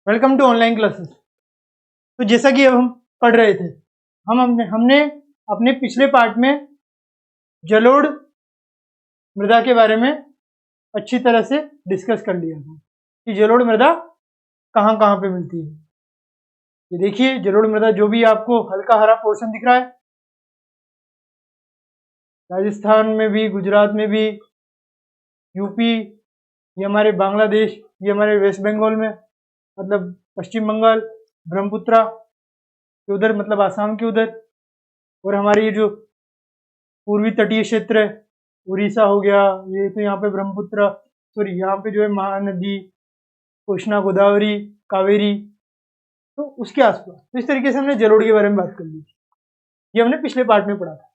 Welcome to online classes. तो जैसा कि अब हम पढ़ रहे थे, हमने अपने पिछले पार्ट में जलोढ़ मृदा के बारे में अच्छी तरह से डिस्कस कर लिया था कि जलोढ़ मृदा कहाँ कहाँ पे मिलती है। ये देखिए जलोढ़ मृदा जो भी आपको हल्का हरा पोर्शन दिख रहा है, राजस्थान में भी, गुजरात में भी, यूपी, ये हमारे बांग्लादेश, ये हमारे वेस्ट बंगाल में, मतलब पश्चिम बंगाल, ब्रह्मपुत्रा के उधर, मतलब आसाम के उधर, और हमारे ये जो पूर्वी तटीय क्षेत्र है, उड़ीसा हो गया, ये तो यहाँ पे ब्रह्मपुत्र, सॉरी यहाँ पे जो है महानदी, कृष्णा, गोदावरी, कावेरी, तो उसके आसपास। तो इस तरीके से हमने जलोढ़ के बारे में बात कर ली। ये हमने पिछले पार्ट में पढ़ा था,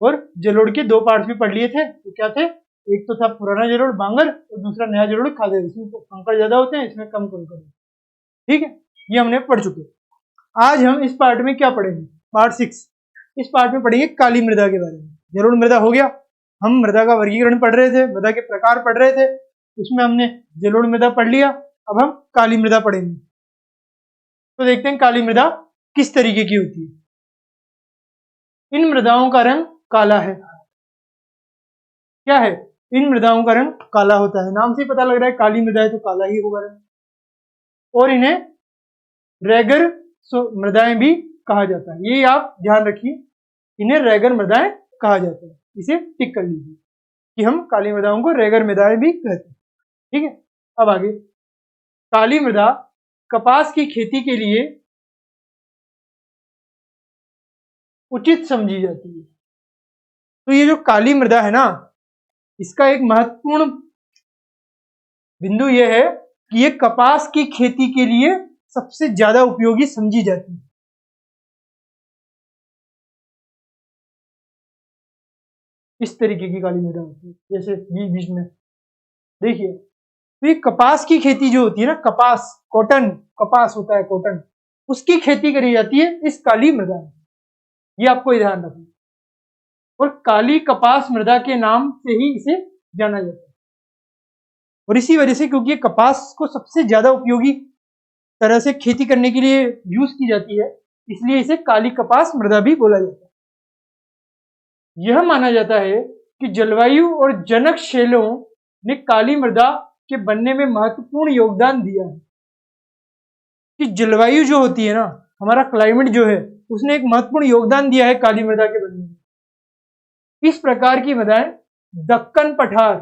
और जलोढ़ के दो पार्ट्स भी पढ़ लिए थे। तो क्या थे? एक तो था पुराना जलोढ़ बांगर, और दूसरा नया जलोढ़ खादेर। इसमें तो कंकड़ ज्यादा होते हैं, इसमें कम कंकड़ होते हैं। ठीक है, ये हमने पढ़ चुके। आज हम इस पार्ट में क्या पढ़ेंगे? पार्ट 6। इस पार्ट में पढ़ेंगे काली मृदा के बारे में। जलोढ़ मृदा हो गया, हम मृदा का वर्गीकरण पढ़ रहे थे, मृदा के प्रकार पढ़ रहे थे, उसमें हमने जलोढ़ मृदा पढ़ लिया। अब हम काली मृदा पढ़ेंगे। तो देखते हैं काली मृदा किस तरीके की होती है। इन मृदाओं का रंग काला है। क्या है? इन मृदाओं का रंग काला होता है। नाम से पता लग रहा है काली मृदा है तो काला ही होगा रंग। और इन्हें रेगर मृदाएं भी कहा जाता है। ये आप ध्यान रखिए, इन्हें रेगर मृदाएं कहा जाता है। इसे टिक कर लीजिए कि हम काली मृदाओं को रेगर मृदाएं भी कहते हैं। ठीक है, अब आगे। काली मृदा कपास की खेती के लिए उचित समझी जाती है। तो ये जो काली मृदा है ना, इसका एक महत्वपूर्ण बिंदु यह है कि ये कपास की खेती के लिए सबसे ज्यादा उपयोगी समझी जाती है। इस तरीके की काली मृदा होती है, जैसे बीच बीच में देखिए। तो ये कपास की खेती जो होती है ना, कपास, कॉटन, कपास होता है कॉटन, उसकी खेती करी जाती है इस काली मृदा में। ये आपको ध्यान रखना। और काली कपास मृदा के नाम से ही इसे जाना जाता है। और इसी वजह से, क्योंकि ये कपास को सबसे ज्यादा उपयोगी तरह से खेती करने के लिए यूज की जाती है, इसलिए इसे काली कपास मृदा भी बोला जाता है। यह माना जाता है कि जलवायु और जनक शैलों ने काली मृदा के बनने में महत्वपूर्ण योगदान दिया है। कि जलवायु जो होती है ना, हमारा क्लाइमेट जो है, उसने एक महत्वपूर्ण योगदान दिया है काली मृदा के बनने में। इस प्रकार की मृदाएं दक्कन पठार,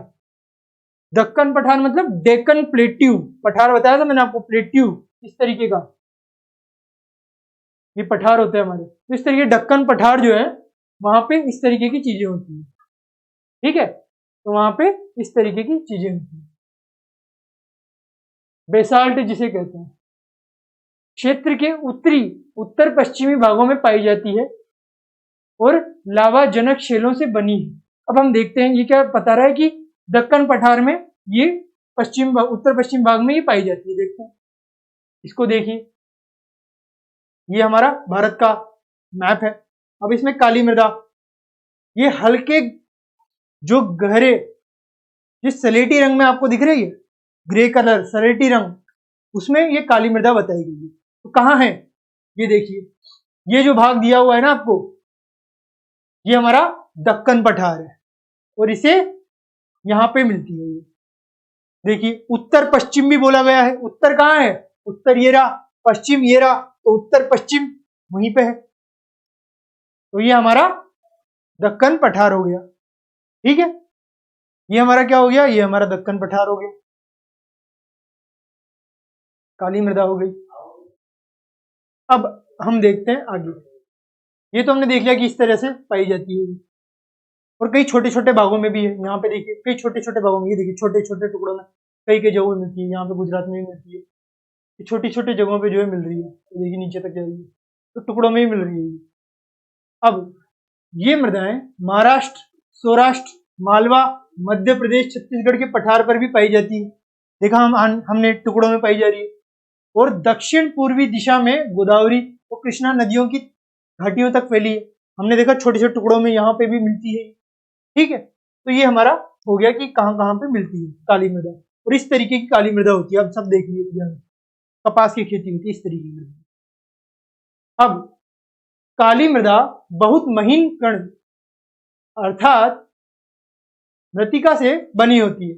दक्कन पठार मतलब डेक्कन प्लेट्यू, पठार बताया था मैंने आपको, प्लेट्यू इस तरीके का ये पठार होते हैं हमारे। तो इस तरीके दक्कन पठार जो है, वहां पे इस तरीके की चीजें होती हैं। ठीक है, तो वहां पे इस तरीके की चीजें होती हैं। बेसाल्ट जिसे कहते हैं, क्षेत्र के उत्तर पश्चिमी भागों में पाई जाती है और लावा जनक शैलों से बनी है। अब हम देखते हैं ये क्या बता रहा है कि दक्कन पठार में ये उत्तर पश्चिम भाग में ये पाई जाती है। देखते हैं इसको, देखिए ये हमारा भारत का मैप है। अब इसमें काली मृदा, ये हल्के जो गहरे, जिस सलेटी रंग में आपको दिख रही है, ग्रे कलर सलेटी रंग, उसमें ये काली मृदा बताई गई है। तो कहाँ है? ये देखिए, ये जो भाग दिया हुआ है ना आपको, ये हमारा दक्कन पठार है, और इसे यहां पे मिलती है। ये देखिए, उत्तर पश्चिम भी बोला गया है। उत्तर कहाँ है? उत्तर ये रहा, पश्चिम ये रहा, तो उत्तर पश्चिम वहीं पे है। तो ये हमारा दक्कन पठार हो गया। ठीक है, ये हमारा क्या हो गया? ये हमारा दक्कन पठार हो गया, काली मृदा हो गई। अब हम देखते हैं आगे। ये तो हमने देख लिया कि इस तरह से पाई जाती है, और कई छोटे छोटे भागों में भी है। यहाँ पे देखिए कई छोटे छोटे भागों में, ये देखिए छोटे छोटे टुकड़ों में कई कई जगहों में मिलती है। यहाँ पे गुजरात में भी मिलती है, छोटी छोटी जगहों पे जो है मिल रही है। तो देखिए नीचे तक जा रही है, तो टुकड़ों में ही मिल रही है। अब ये मृदाएं महाराष्ट्र, सौराष्ट्र, मालवा, मध्य प्रदेश, छत्तीसगढ़ के पठार पर भी पाई जाती है। देखा हमने टुकड़ों में पाई जा रही है। और दक्षिण पूर्वी दिशा में गोदावरी और कृष्णा नदियों की घाटियों तक फैली है। हमने देखा छोटे छोटे टुकड़ों में यहाँ पे भी मिलती है। ठीक है, तो ये हमारा हो गया कि कहाँ कहाँ पे मिलती है काली मृदा, और इस तरीके की काली मृदा होती है। अब सब देख लीजिए ध्यान। कपास की खेती होती है इस तरीके की मृदा। अब काली मृदा बहुत महीन कण अर्थात मृत्तिका से बनी होती है।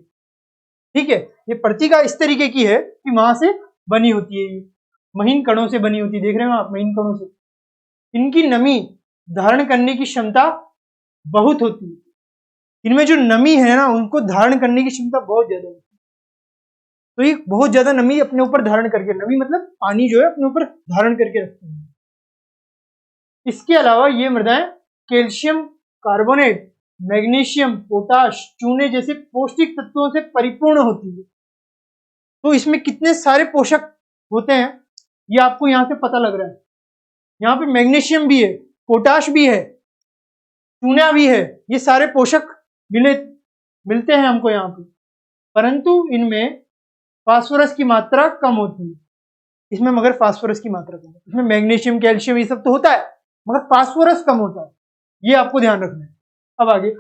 ठीक है, ये पृत्तिका इस तरीके की है कि वहां से बनी होती है, ये महीन कणों से बनी होती है। देख रहे हो आप, महीन कणों से। इनकी नमी धारण करने की क्षमता बहुत होती है। इनमें जो नमी है ना, उनको धारण करने की क्षमता बहुत ज्यादा होती है। तो ये बहुत ज्यादा नमी अपने ऊपर धारण करके, नमी मतलब पानी जो है अपने ऊपर धारण करके रखते हैं। इसके अलावा ये मृदाएं कैल्शियम कार्बोनेट, मैग्नीशियम, पोटाश, चूने जैसे पौष्टिक तत्वों से परिपूर्ण होती है। तो इसमें कितने सारे पोषक होते हैं ये आपको यहां से पता लग रहा है। यहाँ पे मैग्नीशियम भी है, पोटाश भी है, चूना भी है, ये सारे पोषक मिलते हैं हमको यहाँ पे। परंतु इनमें फास्फोरस की मात्रा कम होती है। इसमें मगर फास्फोरस की मात्रा कम है। इसमें मैग्नीशियम, कैल्शियम ये सब तो होता है, मगर फास्फोरस कम होता है। ये आपको ध्यान रखना है। अब आगे,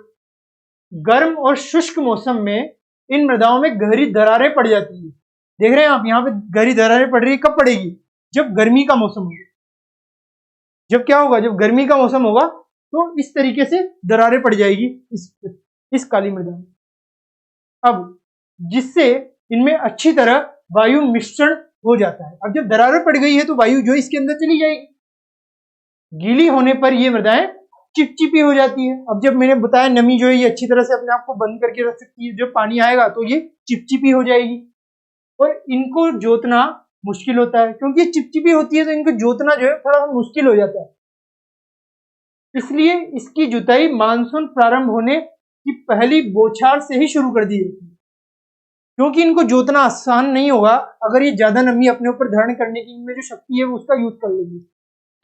गर्म और शुष्क मौसम में इन मृदाओं में गहरी दरारें पड़ जाती है। देख रहे हैं आप, यहाँ पे गहरी दरारें पड़ रही है। कब पड़ेगी? जब गर्मी का मौसम होगा। जब क्या होगा? जब गर्मी का मौसम होगा तो इस तरीके से दरारें पड़ जाएगी इस काली मृदा में। अब जिससे इनमें अच्छी तरह वायु मिश्रण हो जाता है। अब जब दरारें पड़ गई है तो वायु जो इसके अंदर चली जाएगी। गीली होने पर ये मृदाएं चिपचिपी हो जाती है। अब जब मैंने बताया नमी जो है ये अच्छी तरह से अपने आप को बंद करके रख सकती है, जब पानी आएगा तो ये चिपचिपी हो जाएगी और इनको जोतना मुश्किल होता है, क्योंकि ये चिपचिपी होती है तो इनको जोतना जो है थोड़ा मुश्किल हो जाता है। इसलिए इसकी जुताई मानसून प्रारंभ होने की पहली बौछार से ही शुरू कर दी जाती है, क्योंकि इनको जोतना आसान नहीं होगा। अगर ये ज्यादा नमी अपने ऊपर धारण करने की इनमें जो शक्ति है वो उसका यूज कर लेगी,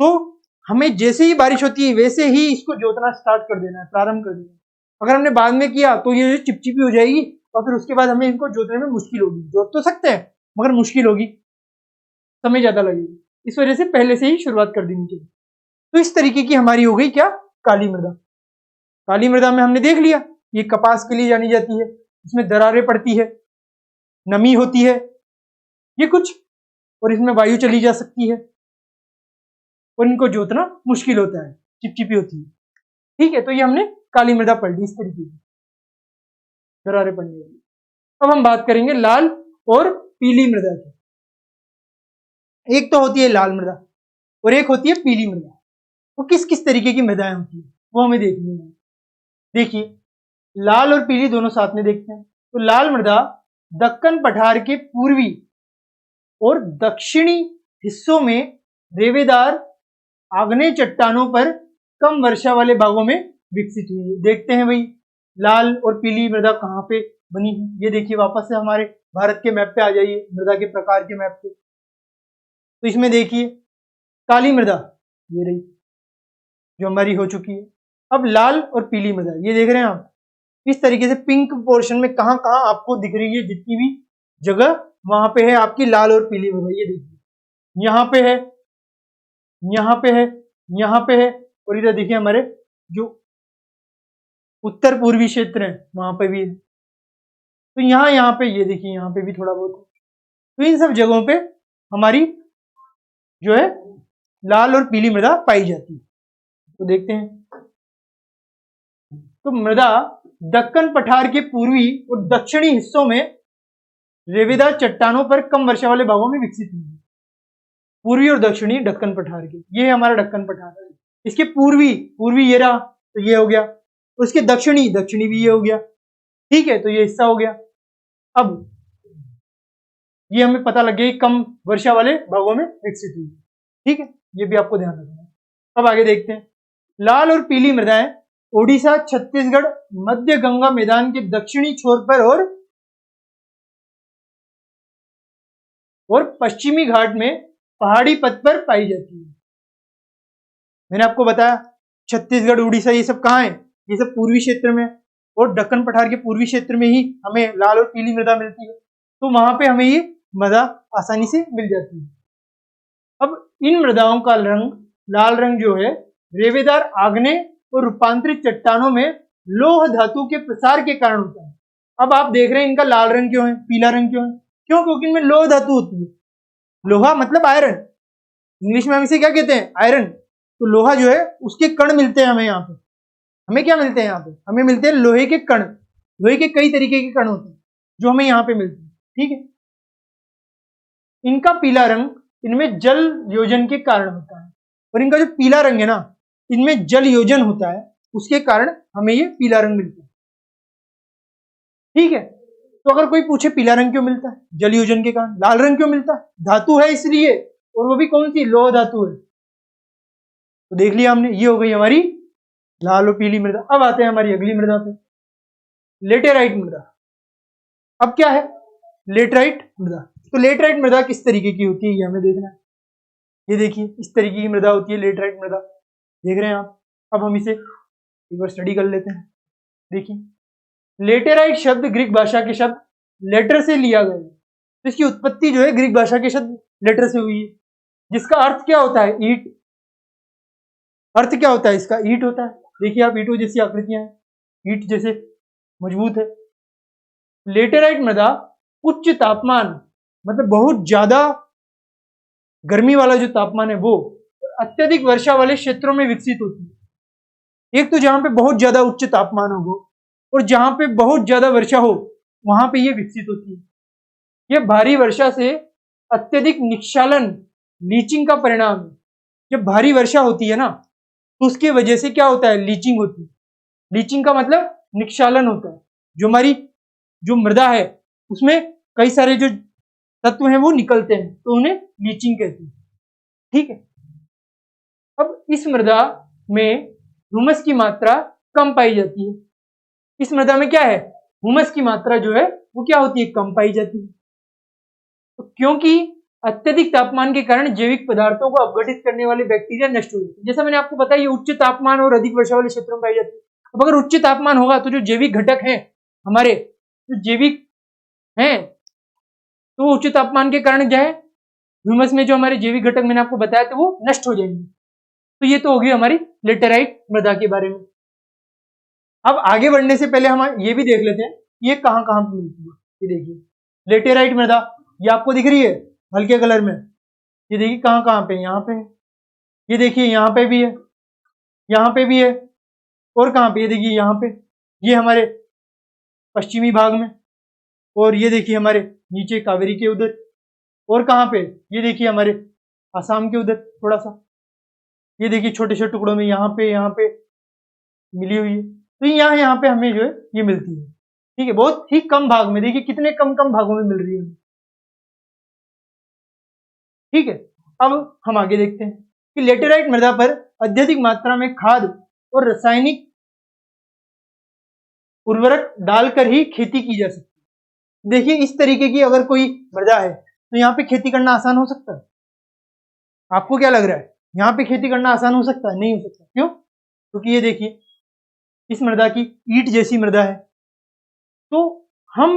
तो हमें जैसे ही बारिश होती है वैसे ही इसको जोतना स्टार्ट कर देना है, प्रारंभ कर देना है। अगर हमने बाद में किया तो ये चिपचिपी हो जाएगी और फिर उसके बाद हमें इनको जोतने में मुश्किल होगी। जोत तो सकते हैं मगर मुश्किल होगी, समय ज्यादा लगेगी। इस वजह से पहले से ही शुरुआत कर देनी चाहिए। तो इस तरीके की हमारी हो गई क्या? काली मृदा। काली मृदा में हमने देख लिया ये कपास के लिए जानी जाती है, इसमें दरारें पड़ती है, नमी होती है, ये कुछ, और इसमें वायु चली जा सकती है और इनको जोतना मुश्किल होता है, चिपचिपी होती है। ठीक है, तो ये हमने काली मृदा पढ़ ली, इस तरीके की दरारें पड़ने वाली। अब हम बात करेंगे लाल और पीली मृदा की। एक तो होती है लाल मृदा और एक होती है पीली मृदा। वो किस किस तरीके की मृदाएं होती है वो हमें देखनी है। देखिए, लाल और पीली दोनों साथ में देखते हैं। तो लाल मृदा दक्कन पठार के पूर्वी और दक्षिणी हिस्सों में रेवेदार आग्नेय चट्टानों पर कम वर्षा वाले भागों में विकसित हुई है। देखते हैं भाई लाल और पीली मृदा कहाँ पे बनी है। ये देखिए, वापस से हमारे भारत के मैप पे आ जाइए, मृदा के प्रकार के मैप पे। तो इसमें देखिए काली मृदा ये रही जो हमारी हो चुकी है। अब लाल और पीली मृदा ये देख रहे हैं आप, इस तरीके से पिंक पोर्शन में कहां कहां आपको दिख रही है, जितनी भी जगह वहां पे है आपकी लाल और पीली मृदा। ये देखिए, यहाँ पे है, यहाँ पे है, यहाँ पे है, और इधर देखिए हमारे जो उत्तर पूर्वी क्षेत्र है वहां पे भी है। तो यहाँ पे ये देखिए, यहाँ पे भी थोड़ा बहुत। तो इन सब जगहों पे हमारी जो है लाल और पीली मृदा पाई जाती है। तो देखते हैं, तो मृदा दक्कन पठार के पूर्वी और दक्षिणी हिस्सों में रेवेदार चट्टानों पर कम वर्षा वाले भागों में विकसित हुई है। पूर्वी और दक्षिणी दक्कन पठार के, ये हमारा दक्कन पठार है। इसके पूर्वी ये रहा, तो ये हो गया। उसके दक्षिणी भी ये हो गया। ठीक है, तो ये हिस्सा हो गया। अब ये हमें पता लग गया कम वर्षा वाले भागों में विकसित हुई। ठीक है, ये भी आपको ध्यान रखना है। अब आगे देखते हैं, लाल और पीली मृदाएं ओडिशा, छत्तीसगढ़, मध्य गंगा मैदान के दक्षिणी छोर पर और पश्चिमी घाट में पहाड़ी पथ पर पाई जाती है। मैंने आपको बताया छत्तीसगढ़, उड़ीसा ये सब कहाँ है? ये सब पूर्वी क्षेत्र में, और दक्कन पठार के पूर्वी क्षेत्र में ही हमें लाल और पीली मृदा मिलती है। तो वहां पे हमें ये मृदा आसानी से मिल जाती है। अब इन मृदाओं का रंग, लाल रंग जो है, रेवेदार आग्नेय और रूपांतरित चट्टानों में लौह धातु के प्रसार के कारण होता है। अब आप देख रहे हैं इनका लाल रंग क्यों है, पीला रंग क्यों है? क्यों? क्योंकि इनमें लौह धातु होती है। लोहा मतलब आयरन, इंग्लिश में हम इसे क्या कहते हैं, आयरन। तो लोहा जो है उसके कण मिलते हैं हमें यहाँ पे। हमें क्या मिलते हैं यहाँ पे, हमें मिलते हैं लोहे के कण। लोहे के कई तरीके के कण होते हैं जो हमें यहाँ पे मिलते हैं, ठीक है। इनका पीला रंग इनमें जल योजन के कारण होता है, और इनका जो पीला रंग है ना, इनमें जल योजन होता है, उसके कारण हमें ये पीला रंग मिलता है, ठीक है। तो अगर कोई पूछे पीला रंग क्यों मिलता है, जल योजन के कारण। लाल रंग क्यों मिलता है, धातु है इसलिए, और वो भी कौन सी, लोह धातु है। तो देख लिया हमने, ये हो गई हमारी लाल और पीली मृदा। अब आते हैं हमारी अगली मृदा पे, लेटेराइट मृदा। अब क्या है, लेटराइट मृदा। तो लेटराइट मृदा किस तरीके की होती है ये हमें देखना है। ये देखिए इस तरीके की मृदा होती है लेटराइट मृदा, देख रहे हैं आप। अब हम इसे एक बार स्टडी कर लेते हैं। देखिए, लेटेराइट शब्द ग्रीक भाषा के शब्द लेटर से लिया गया है। तो इसकी उत्पत्ति जो है ग्रीक भाषा के शब्द लेटर से हुई है, जिसका अर्थ क्या होता है, ईट। अर्थ क्या होता है इसका, ईट होता है। देखिए आप, ईंटों जैसी आकृतियां हैं, ईट जैसे मजबूत है। लेटेराइट मृदा उच्च तापमान, मतलब बहुत ज्यादा गर्मी वाला जो तापमान है वो, अत्यधिक वर्षा वाले क्षेत्रों में विकसित होती है। एक तो जहां पे बहुत ज्यादा उच्च तापमान हो और जहां पे बहुत ज्यादा वर्षा हो, वहां पे ये विकसित होती है। यह भारी वर्षा से अत्यधिक निक्षालन, लीचिंग का परिणाम है। जब भारी वर्षा होती है ना, तो उसकी वजह से क्या होता है, लीचिंग होती है। लीचिंग का मतलब निक्षालन होता है। जो हमारी जो मृदा है उसमें कई सारे जो तत्व हैं वो निकलते हैं, तो उन्हें लीचिंग कहते हैं, ठीक है। अब इस मृदा में ह्यूमस की मात्रा कम पाई जाती है। इस मृदा में क्या है, ह्यूमस की मात्रा जो है वो क्या होती है, कम पाई जाती है। तो क्योंकि अत्यधिक तापमान के कारण जैविक पदार्थों को अपघटित करने वाले बैक्टीरिया नष्ट हो जाते हैं। जैसा मैंने आपको बताया, ये उच्च तापमान और अधिक वर्षा वाले क्षेत्रों में पाई जाती है। अब अगर उच्च तापमान होगा तो जो जैविक घटक हैं हमारे, जो जैविक हैं, तो उच्च तापमान के कारण जो है ह्यूमस में जो हमारे जैविक घटक मैंने आपको बताया थे वो नष्ट हो जाएंगे। तो ये तो होगी हमारी लेटेराइट मृदा के बारे में। अब आगे बढ़ने से पहले हम ये भी देख लेते हैं ये कहां कहां पर मिलती है। ये देखिए लेटेराइट मृदा, ये आपको दिख रही है हल्के कलर में। ये देखिए कहां कहां पे, यहाँ पे, ये देखिए यहाँ पे भी है, यहाँ पे भी है, और कहां पे, ये देखिए यहाँ पे, ये हमारे पश्चिमी भाग में, और ये देखिए हमारे नीचे कावेरी के उधर, और कहां पे, ये देखिए हमारे आसाम के उधर थोड़ा सा, ये देखिए छोटे छोटे टुकड़ों में यहाँ पे मिली हुई है। तो यहाँ पे हमें जो है ये मिलती है, ठीक है, बहुत ही कम भाग में। देखिए कितने कम कम भागों में मिल रही है, ठीक है। अब हम आगे देखते हैं कि लेटेराइट मृदा पर अत्यधिक मात्रा में खाद और रासायनिक उर्वरक डालकर ही खेती की जा सकती है। देखिए इस तरीके की अगर कोई मृदा है तो यहाँ पे खेती करना आसान हो सकता है। आपको क्या लग रहा है, यहाँ पे खेती करना आसान हो सकता है? नहीं हो सकता। क्यों? क्योंकि ये देखिए इस मृदा की ईंट जैसी मृदा है, तो हम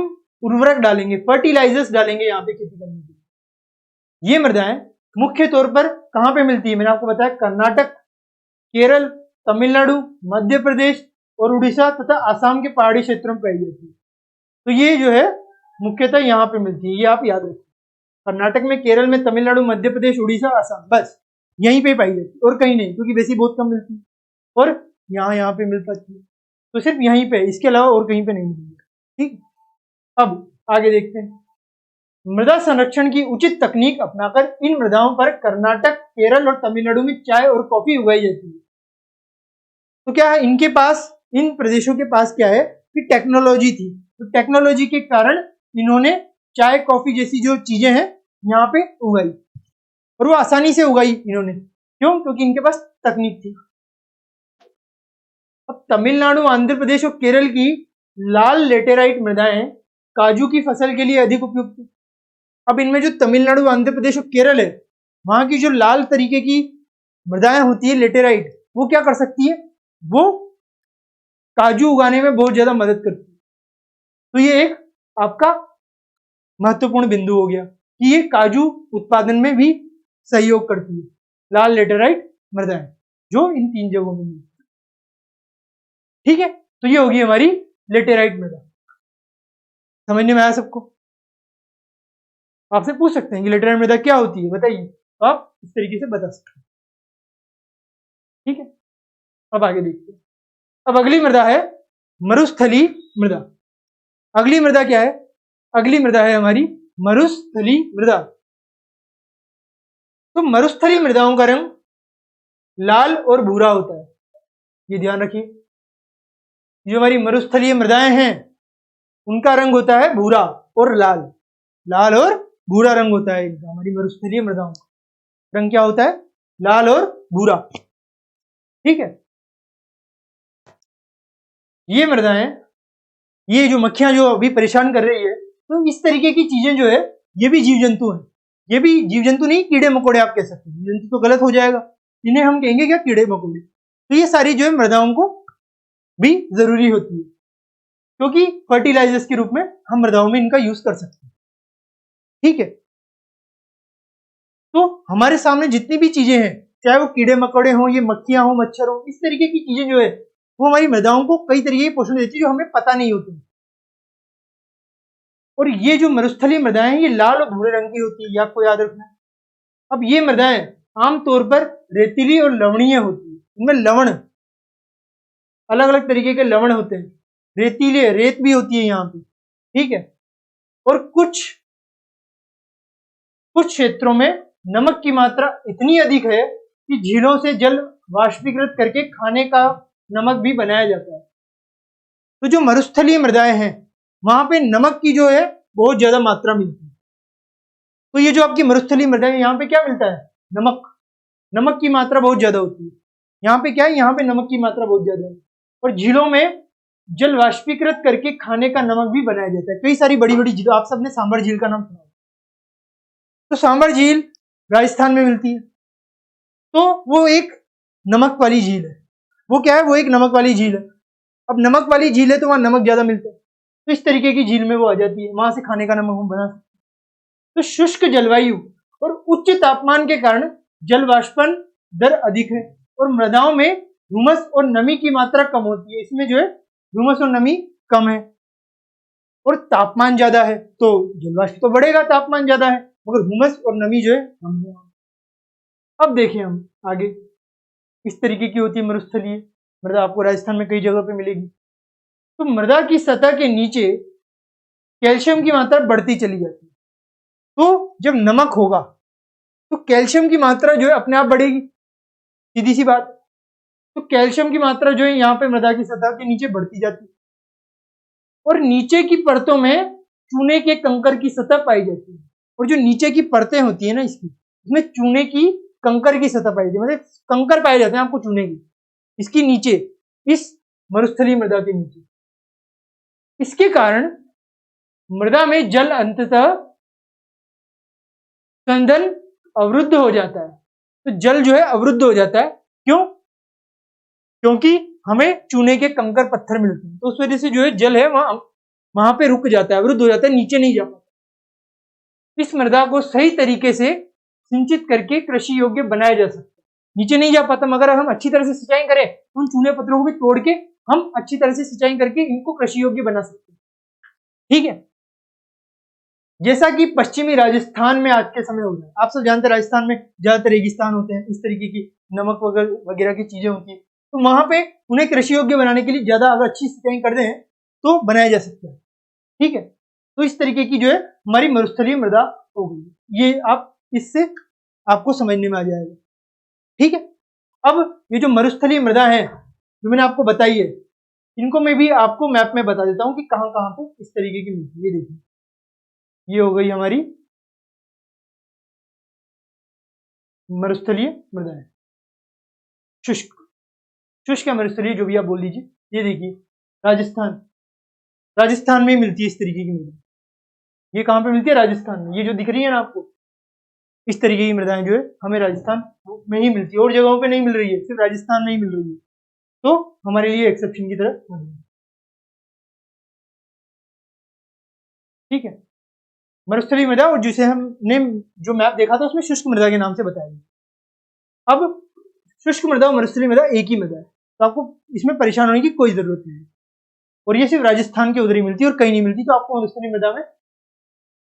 उर्वरक डालेंगे, फर्टिलाइजर्स डालेंगे यहाँ पे खेती करने के लिए। ये मृदाएं मुख्य तौर पर कहां पे मिलती है, मैंने आपको बताया कर्नाटक, केरल, तमिलनाडु, मध्य प्रदेश और उड़ीसा तथा आसाम के पहाड़ी क्षेत्रों में पाई जाती है। तो ये जो है मुख्यतः यहाँ पे मिलती है, ये आप याद रखें। कर्नाटक में, केरल में, तमिलनाडु, मध्य प्रदेश, उड़ीसा, आसाम, बस यहीं पे पाई जाती है और कहीं नहीं, क्योंकि वैसे बहुत कम मिलती है और यहाँ पे मिल सकती है, तो सिर्फ यहीं पे, इसके अलावा और कहीं पे नहीं मिलेगी, ठीक। अब आगे देखते हैं, मृदा संरक्षण की उचित तकनीक अपनाकर इन मृदाओं पर कर्नाटक, केरल और तमिलनाडु में चाय और कॉफी उगाई जाती है। तो क्या है इनके पास, इन प्रदेशों के पास क्या है कि टेक्नोलॉजी थी, तो टेक्नोलॉजी के कारण इन्होंने चाय कॉफी जैसी जो चीजें हैं यहाँ पे उगाई, और वो आसानी से उगाई इन्होंने। क्यों? क्योंकि इनके पास तकनीक थी। अब तमिलनाडु, आंध्र प्रदेश और केरल की लाल लेटेराइट मृदाएं काजू की फसल के लिए अधिक उपयुक्त। अब इनमें जो तमिलनाडु, आंध्र प्रदेश और केरल है, वहां की जो लाल तरीके की मृदाएं होती है लेटेराइट, वो क्या कर सकती है, वो काजू उगाने में बहुत ज्यादा मदद करती है। तो ये एक आपका महत्वपूर्ण बिंदु हो गया कि ये काजू उत्पादन में भी सहयोग करती है, लाल लेटेराइट मृदाएं, जो इन 3 जगहों में मिलती है, ठीक है। तो ये होगी हमारी लेटेराइट मृदा। समझने में आया सबको? आपसे पूछ सकते हैं कि लेटराइट मृदा क्या होती है, बताइए, तो आप इस तरीके से बता सकते हैं। ठीक है, अब आगे देखते हैं। अब अगली मृदा है मरुस्थली मृदा। अगली मृदा क्या है? अगली मृदा है हमारी मरुस्थली मृदा। तो मरुस्थली मृदाओं का रंग लाल और भूरा होता है, ये ध्यान रखिए। जो हमारी मरुस्थलीय मृदाएं हैं उनका रंग होता है भूरा और लाल, लाल और भूरा रंग होता है इनका। हमारी मरुस्थलीय मृदाओं का रंग क्या होता है? लाल और भूरा। ठीक है, ये मृदाएं, ये जो मक्खियां जो अभी परेशान कर रही है, तो इस तरीके की चीजें जो है ये भी जीव जंतु हैं। ये भी जीव जंतु नहीं, कीड़े मकोड़े आप कह सकते हैं, जीव जंतु तो गलत हो जाएगा, इन्हें हम कहेंगे क्या? कीड़े मकोड़े। तो ये सारी जो है मृदाओं को भी जरूरी होती है, क्योंकि फर्टिलाइजर्स के रूप में हम मृदाओं में इनका यूज कर सकते हैं। ठीक है, तो हमारे सामने जितनी भी चीजें हैं, चाहे वो कीड़े मकोड़े हों, ये मक्खियां हों, मच्छर हो, इस तरीके की चीजें जो है वो हमारी मृदाओं को कई तरीके के पोषण देती है जो हमें पता नहीं होती। और ये जो मरुस्थलीय मृदाएं हैं ये लाल और भूरे रंग की होती है, ये आपको याद रखना है। अब ये मृदाएं आमतौर पर रेतीली और लवणीय होती है, इनमें लवण, अलग अलग तरीके के लवण होते हैं। रेतीले, रेत भी होती है यहाँ पे। ठीक है, और कुछ क्षेत्रों में नमक की मात्रा इतनी अधिक है कि झीलों से जल वाष्पीकृत करके खाने का नमक भी बनाया जाता है। तो जो मरुस्थलीय मृदाएं हैं वहां पे नमक की जो है बहुत ज्यादा मात्रा मिलती है। तो ये जो आपकी मरुस्थलीय मृदाएं, यहाँ पे क्या मिलता है? नमक। नमक की मात्रा बहुत ज्यादा होती है। यहाँ पे क्या है? यहाँ पे नमक की मात्रा बहुत ज्यादा है। और झीलों में जल वाष्पीकृत करके खाने का नमक भी बनाया जाता है। कई सारी बड़ी बड़ी झीलों, आप सबने सांबर झील का नाम सुना, तो सांबर झील राजस्थान में मिलती है, तो वो एक नमक वाली झील है। वो क्या है? वो एक नमक वाली झील है। अब नमक वाली झील है तो वहां नमक ज्यादा मिलता है, तो इस तरीके की झील में वो आ जाती है, वहां से खाने का नमक हम बना सकते हैं। तो शुष्क जलवायु और उच्च तापमान के कारण जल वाष्पन दर अधिक है और मृदाओं में ह्यूमस और नमी की मात्रा कम होती है। इसमें जो है ह्यूमस और नमी कम है और तापमान ज्यादा है, तो जल वाष्प तो बढ़ेगा, तापमान ज्यादा है, मगर ह्यूमस और नमी जो है कम है। अब देखिए हम आगे, इस तरीके की होती है मरुस्थलीय मृदा, आपको राजस्थान में कई जगह पे मिलेगी। तो मृदा की सतह के नीचे कैल्शियम की मात्रा बढ़ती चली जाती है। तो जब नमक होगा तो कैल्शियम की मात्रा जो है अपने आप बढ़ेगी, सीधी सी बात। तो कैल्शियम की मात्रा जो है यहाँ पे मृदा की सतह के नीचे बढ़ती जाती है और नीचे की परतों में चूने के कंकर की सतह पाई जाती है। और जो नीचे की परतें होती है ना इसकी, इसमें चूने की कंकर की सतह पाई जाती है, मतलब कंकर पाए जाते हैं आपको चूने की, इसकी नीचे, इस मरुस्थलीय मृदा के नीचे। इसके कारण मृदा में जल अंततः संघनन अवरुद्ध हो जाता है। तो जल जो है अवरुद्ध हो जाता है, क्यों? क्योंकि हमें चूने के कंकर पत्थर मिलते हैं, तो उस वजह से जो है जल है वहां पे रुक जाता है, अवरुद्ध हो जाता है, नीचे नहीं जा पाता। इस मृदा को सही तरीके से सिंचित करके कृषि योग्य बनाया जा सकता है। नीचे नहीं जा पाता, मगर हम अच्छी तरह से सिंचाई करें तो उन चूने पत्थरों को भी तोड़ के हम अच्छी तरह से सिंचाई करके इनको कृषि योग्य बना सकते हैं। ठीक है, जैसा कि पश्चिमी राजस्थान में आज के समय हो रहा है। आप सब जानते हैं राजस्थान में ज्यादातर रेगिस्तान होते हैं, इस तरीके की नमक वगैरह की चीजें होती है, तो वहां पे उन्हें कृषि योग्य बनाने के लिए ज्यादा अगर अच्छी सिंचाई कर दें तो बनाया जा सकता है। ठीक है, तो इस तरीके की जो है हमारी मरुस्थलीय मृदा हो गई, ये आप इससे आपको समझने में आ जाएगा। ठीक है, अब ये जो मरुस्थलीय मृदा है जो मैंने आपको बताई है, इनको मैं भी आपको मैप में बता देता हूँ कि कहाँ कहाँ पे इस तरीके की मिलती है। ये देखिए, ये हो गई हमारी मरुस्थलीय मृदा है। शुष्क, शुष्क या मरुस्थलीय जो भी आप बोल दीजिए। ये देखिए राजस्थान, राजस्थान में मिलती है इस तरीके की मृदा। ये कहाँ पे मिलती है? राजस्थान में। ये जो दिख रही है ना आपको, इस तरीके की मृदाएं जो है हमें राजस्थान में ही मिलती है, और जगहों पे नहीं मिल रही है, सिर्फ राजस्थान में ही मिल रही है, तो हमारे लिए एक्सेप्शन की तरह। ठीक है, मरुस्थलीय मृदा, और जिसे हमने जो मैप देखा था उसमें शुष्क मृदा के नाम से बताया गया। अब शुष्क मृदा और मरुस्थलीय मृदा एक ही मृदा है, तो आपको इसमें परेशान होने की कोई जरूरत नहीं है, और ये सिर्फ राजस्थान के उधर ही मिलती है और कहीं नहीं मिलती। तो आपको मरुस्थलीय मृदा में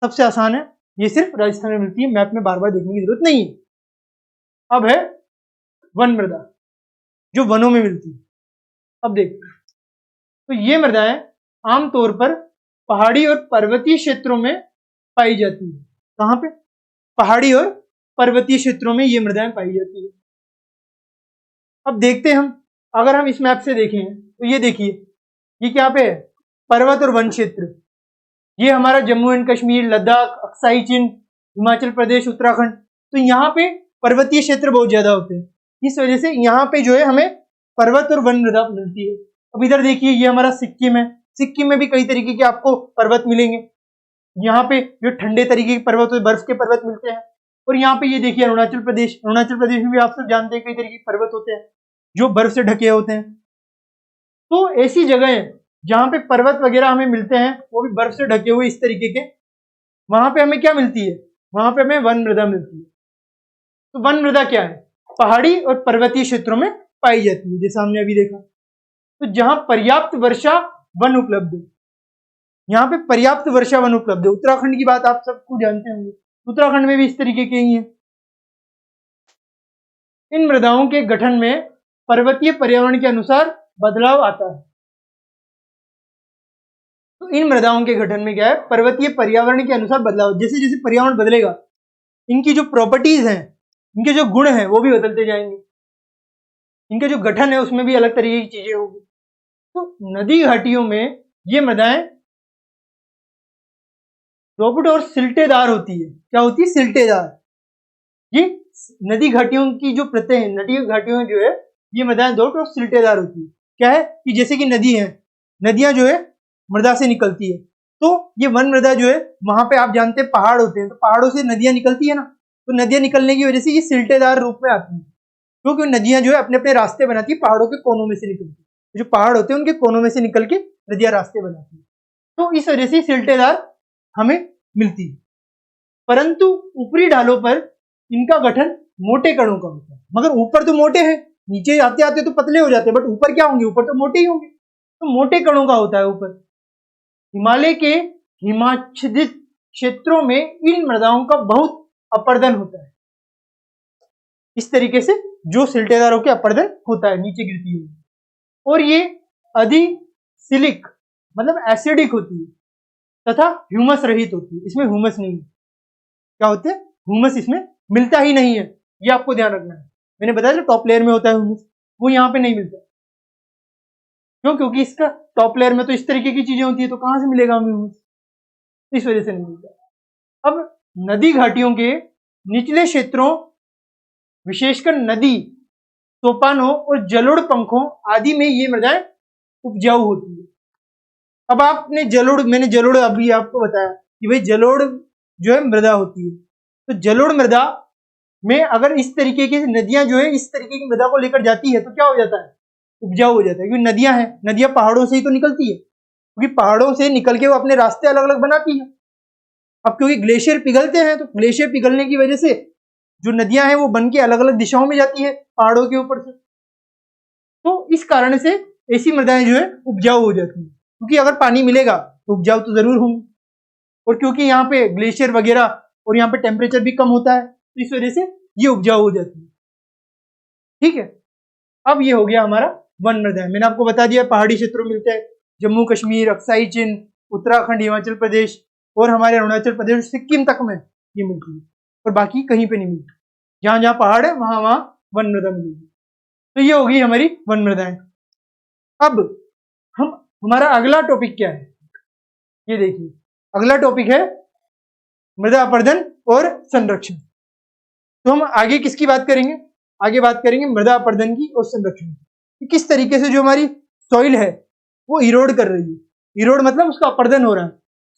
सबसे आसान है ये सिर्फ राजस्थान में मिलती है, मैप में बार बार देखने की जरूरत नहीं है। अब है वन मृदा, जो वनों में मिलती है। अब देखते हैं, तो ये मृदाएं आमतौर पर पहाड़ी और पर्वतीय क्षेत्रों में पाई जाती है। कहां पे? पहाड़ी और पर्वतीय क्षेत्रों में ये मृदाएं पाई जाती है। अब देखते हैं हम, अगर हम इस मैप से देखें तो ये देखिए, ये क्या पे है? पर्वत और वन क्षेत्र। ये हमारा जम्मू एंड कश्मीर, लद्दाख, अक्साई चिन, हिमाचल प्रदेश, उत्तराखंड। तो यहाँ पे पर्वतीय क्षेत्र बहुत ज्यादा होते हैं, इस वजह से यहाँ पे जो है हमें पर्वत और वन मृदा मिलती है। अब इधर देखिए, ये हमारा सिक्किम है। सिक्किम में भी कई तरीके के आपको पर्वत मिलेंगे। यहाँ पे जो ठंडे तरीके के पर्वत, बर्फ के पर्वत मिलते हैं। और यहाँ पे ये देखिए अरुणाचल प्रदेश। अरुणाचल प्रदेश में भी आप सब जानते हैं कई तरीके के पर्वत होते हैं जो बर्फ से ढके होते हैं। तो ऐसी जगह है जहां पे पर्वत वगैरह हमें मिलते हैं, वो भी बर्फ से ढके हुए इस तरीके के, वहां पे हमें क्या मिलती है? वहां पे हमें वन मृदा मिलती है। तो वन मृदा क्या है? पहाड़ी और पर्वतीय क्षेत्रों में पाई जाती है, जैसा हमने अभी देखा। तो जहां पर्याप्त वर्षा वन उपलब्ध है, यहाँ पे पर्याप्त वर्षा वन उपलब्ध है। उत्तराखंड की बात आप सबको जानते होंगे, उत्तराखंड में भी इस तरीके के ही है। इन मृदाओं के गठन में पर्वतीय पर्यावरण के अनुसार बदलाव आता है। तो इन मृदाओं के गठन में क्या है? पर्वतीय पर्यावरण के अनुसार बदलाव। जैसे जैसे पर्यावरण बदलेगा, इनकी जो प्रॉपर्टीज हैं, इनके जो गुण हैं, वो भी बदलते जाएंगे। इनके जो गठन है उसमें भी अलग तरीके की चीजें होगी। तो नदी घाटियों में ये मृदाएं रोबुट और सिल्टेदार होती है। क्या होती है? सिल्टेदार। ये नदी घाटियों की जो प्रत्यय है, नदी घाटियों में जो है ये मृदाएं रोबुट और सिल्टेदार होती है। क्या है कि जैसे कि नदी है, नदियां जो है मृदा से निकलती है। तो ये वन मृदा जो है, वहां पे आप जानते हैं पहाड़ होते हैं, तो पहाड़ों से नदियां निकलती है ना, तो नदियां निकलने की वजह से ये सिल्टेदार रूप में आती है, क्योंकि नदियां जो है अपने अपने रास्ते बनाती है, पहाड़ों के कोनों में से निकलती है। जो पहाड़ होते हैं उनके कोनों में से निकल के नदियां रास्ते बनाती है, तो इस वजह से सिल्टेदार हमें मिलती है। परंतु ऊपरी ढालों पर इनका गठन मोटे कणों का होता है। मगर ऊपर तो मोटे हैं, नीचे आते आते तो पतले हो जाते हैं, बट ऊपर क्या होंगे? ऊपर तो मोटे ही होंगे। तो मोटे कणों का होता है ऊपर। हिमालय के हिमाच्छादित क्षेत्रों में इन मृदाओं का बहुत अपर्दन होता है। इस तरीके से जो सिल्टेदारों के अपर्दन होता है, नीचे गिरती है, और ये अधिसिलिक मतलब एसिडिक होती है तथा ह्यूमस रहित होती है। इसमें ह्यूमस नहीं है। क्या होते हैं? ह्यूमस इसमें मिलता ही नहीं है, ये आपको ध्यान रखना है। मैंने बताया था टॉप लेयर में होता है ह्यूमस, वो यहाँ पे नहीं मिलता। क्यों? क्योंकि इसका टॉप लेयर में तो इस तरीके की चीजें होती है, तो कहां से मिलेगा हमें ह्यूमस? इस वजह से नहीं मिलता। अब नदी घाटियों के निचले क्षेत्रों, विशेषकर नदी, सोपानों और जलोढ़ पंखों आदि में ये मृदाएं उपजाऊ होती है। अब आपने जलोढ़, मैंने जलोढ़ अभी आपको बताया कि भाई जलोढ़ जो है मृदा होती है। तो जलोढ़ मृदा में अगर इस तरीके की नदियां जो है इस तरीके की मृदा को लेकर जाती है, तो क्या हो जाता है? उपजाऊ हो जाता है। क्योंकि नदियां हैं, नदियां पहाड़ों से ही तो निकलती है, क्योंकि पहाड़ों से निकल के वो अपने रास्ते अलग अलग बनाती है। अब क्योंकि ग्लेशियर पिघलते हैं, तो ग्लेशियर पिघलने की वजह से जो नदियां हैं वो बन के अलग अलग दिशाओं में जाती है पहाड़ों के ऊपर से। तो इस कारण से ऐसी मृदाएं जो है उपजाऊ हो जाती है, क्योंकि अगर पानी मिलेगा तो उपजाऊ तो जरूर होंगे। और क्योंकि यहाँ पे ग्लेशियर वगैरह और यहाँ पे टेम्परेचर भी कम होता है, तो इस वजह से ये उपजाऊ हो जाती है। ठीक है, अब ये हो गया हमारा वन मृदा। मैंने आपको बता दिया पहाड़ी क्षेत्रों में मिलते हैं, जम्मू कश्मीर, अक्साई चिन, उत्तराखंड, हिमाचल प्रदेश और हमारे अरुणाचल प्रदेश, सिक्किम तक में ये मिलती है, और बाकी कहीं पे नहीं मिलती। जहां जहां पहाड़ है वहां वहां वन मृदा मिलेगी। तो ये होगी हमारी वन मृदाएं। अब हमारा अगला टॉपिक क्या है, ये देखिए। अगला टॉपिक है मृदा अपरदन और संरक्षण। तो हम आगे किसकी बात करेंगे? आगे बात करेंगे मृदा अपरदन की और संरक्षण की। किस तरीके से जो हमारी सॉइल है वो इरोड कर रही है। इरोड मतलब उसका अपरदन हो रहा है,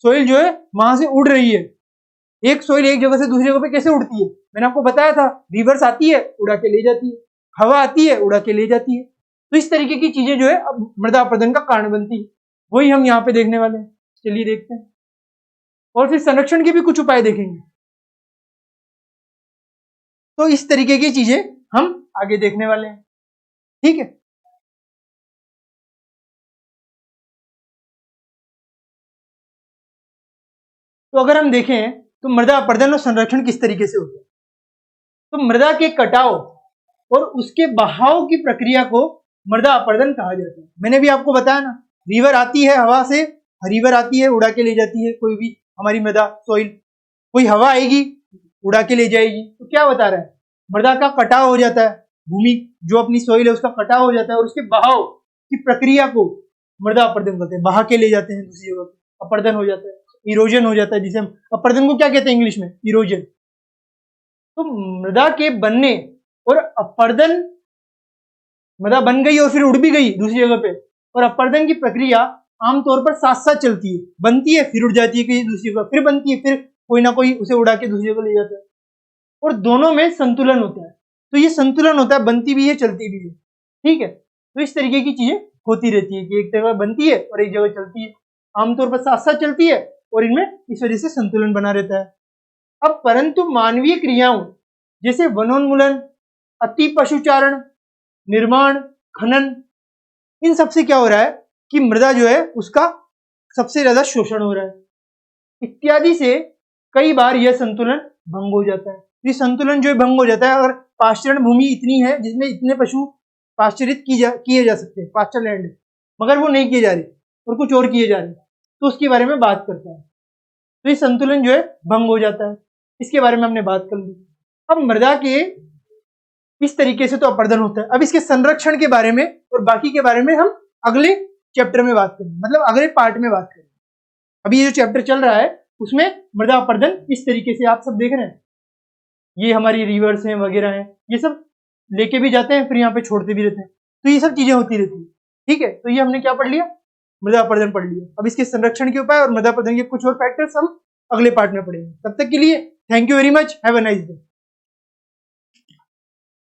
सॉइल जो है वहां से उड़ रही है। एक सॉइल एक जगह से दूसरी जगह पे कैसे उड़ती है? मैंने आपको बताया था, रिवर्स आती है उड़ा के ले जाती है, हवा आती है उड़ा के ले जाती है। तो इस तरीके की चीजें जो है अब मृदा अपरदन का कारण बनती है, वही हम यहाँ पे देखने वाले हैं। चलिए देखते हैं, और फिर संरक्षण के भी कुछ उपाय देखेंगे। तो इस तरीके की चीजें हम आगे देखने वाले हैं। ठीक है, तो अगर हम देखें तो मृदा अपर्दन और संरक्षण किस तरीके से होता है? तो मृदा के कटाव और उसके बहाव की प्रक्रिया को मृदा अपर्दन कहा जाता है। मैंने भी आपको बताया ना, रिवर आती है हवा से, रिवर आती है उड़ा के ले जाती है कोई भी हमारी मृदा सॉइल, कोई हवा आएगी उड़ा के ले जाएगी, तो क्या बता रहा है, मृदा का कटाव हो जाता है, भूमि जो अपनी सॉइल है उसका कटाव हो जाता है और उसके बहाव की प्रक्रिया को मृदा अपर्दन कहते हैं। बहा के ले जाते हैं दूसरी जगह पे, अपर्दन हो जाता है, इरोजन हो जाता है, जिसे हम अपर्दन को क्या कहते हैं इंग्लिश में, इरोजन। तो मृदा के बनने और अपर्दन, मृदा बन गई और फिर उड़ भी गई दूसरी जगह पे, और अपर्दन की प्रक्रिया आमतौर पर साथ साथ चलती है, बनती है फिर उड़ जाती है कहीं दूसरी जगह, फिर बनती है, फिर कोई ना कोई उसे उड़ा के दूसरी जगह ले जाता है, और दोनों में संतुलन होता है। तो ये संतुलन होता है, बनती भी है चलती भी है, ठीक है। तो इस तरीके की चीजें होती रहती है कि एक जगह बनती है और एक जगह चलती है, आमतौर पर साथ साथ चलती है, और इनमें इस वजह से संतुलन बना रहता है। अब परंतु मानवीय क्रियाओं जैसे वनोन्मूलन, अति पशुचारण, निर्माण, खनन, इन सबसे क्या हो रहा है कि मृदा जो है उसका सबसे ज्यादा शोषण हो रहा है, इत्यादि से कई बार यह संतुलन भंग हो जाता है। ये संतुलन जो है भंग हो जाता है अगर पाश्चरण भूमि इतनी है जिसमें इतने पशु पाश्चरित किए जा सकते हैं, पाश्चर लैंड, मगर वो नहीं किए जा रहे और कुछ और किए जा रहे, तो उसके बारे में बात करता है। तो ये संतुलन जो है भंग हो जाता है, इसके बारे में हमने बात कर ली। अब मृदा के इस तरीके से तो अपर्दन होता है। अब इसके संरक्षण के बारे में और बाकी के बारे में हम अगले चैप्टर में बात करेंगे, मतलब अगले पार्ट में बात करेंगे। अभी ये जो चैप्टर चल रहा है उसमें मृदा अपर्दन इस तरीके से आप सब देख रहे हैं, ये हमारी रिवर्स हैं वगैरह हैं, ये सब लेके भी जाते हैं फिर यहाँ पे छोड़ते भी रहते हैं, तो ये सब चीजें होती रहती है, ठीक है। तो ये हमने क्या पढ़ लिया, मृदा अपर्दन पढ़ लिया। अब इसके संरक्षण के उपाय और मृदा अपर्दन के कुछ और फैक्टर्स हम अगले पार्ट में पढ़ेंगे। तब तक के लिए thank you very much, have a nice day.